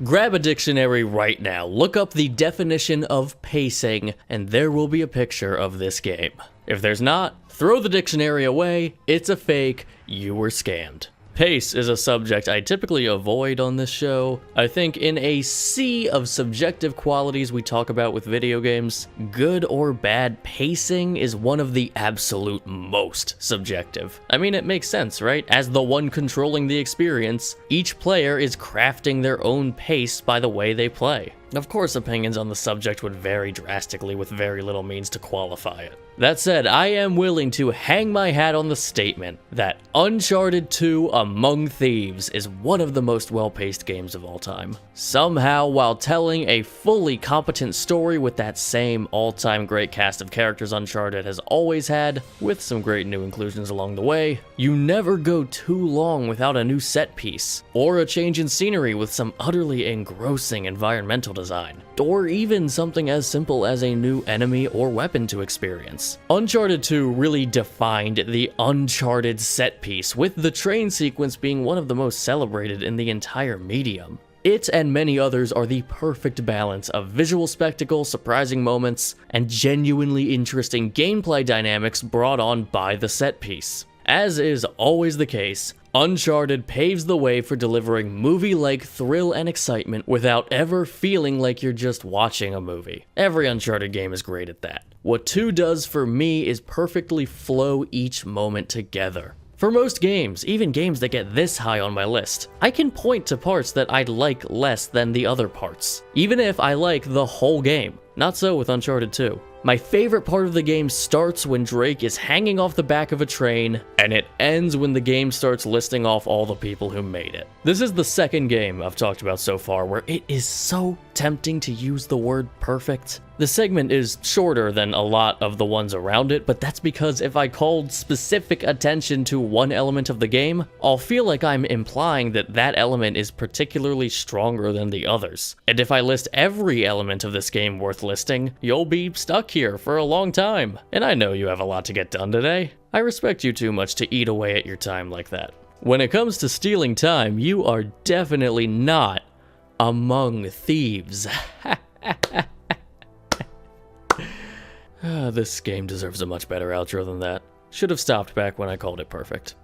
Grab a dictionary right now, look up the definition of pacing, and there will be a picture of this game. If there's not, throw the dictionary away, it's a fake, you were scammed. Pace is a subject I typically avoid on this show. I think in a sea of subjective qualities we talk about with video games, good or bad pacing is one of the absolute most subjective. I mean, it makes sense, right? As the one controlling the experience, each player is crafting their own pace by the way they play. Of course, opinions on the subject would vary drastically with very little means to qualify it. That said, I am willing to hang my hat on the statement that Uncharted 2 Among Thieves is one of the most well-paced games of all time. Somehow, while telling a fully competent story with that same all-time great cast of characters Uncharted has always had, with some great new inclusions along the way, you never go too long without a new set piece, or a change in scenery with some utterly engrossing environmental design, or even something as simple as a new enemy or weapon to experience. Uncharted 2 really defined the Uncharted set piece, with the train sequence being one of the most celebrated in the entire medium. It and many others are the perfect balance of visual spectacle, surprising moments, and genuinely interesting gameplay dynamics brought on by the set piece. As is always the case, Uncharted paves the way for delivering movie-like thrill and excitement without ever feeling like you're just watching a movie. Every Uncharted game is great at that. What 2 does for me is perfectly flow each moment together. For most games, even games that get this high on my list, I can point to parts that I'd like less than the other parts, even if I like the whole game. Not so with Uncharted 2. My favorite part of the game starts when Drake is hanging off the back of a train, and it ends when the game starts listing off all the people who made it. This is the second game I've talked about so far where it is so tempting to use the word perfect. The segment is shorter than a lot of the ones around it, but that's because if I called specific attention to one element of the game, I'll feel like I'm implying that that element is particularly stronger than the others. And if I list every element of this game worth listing, you'll be stuck here for a long time. And I know you have a lot to get done today. I respect you too much to eat away at your time like that. When it comes to stealing time, you are definitely not among thieves. This game deserves a much better outro than that. Should have stopped back when I called it perfect.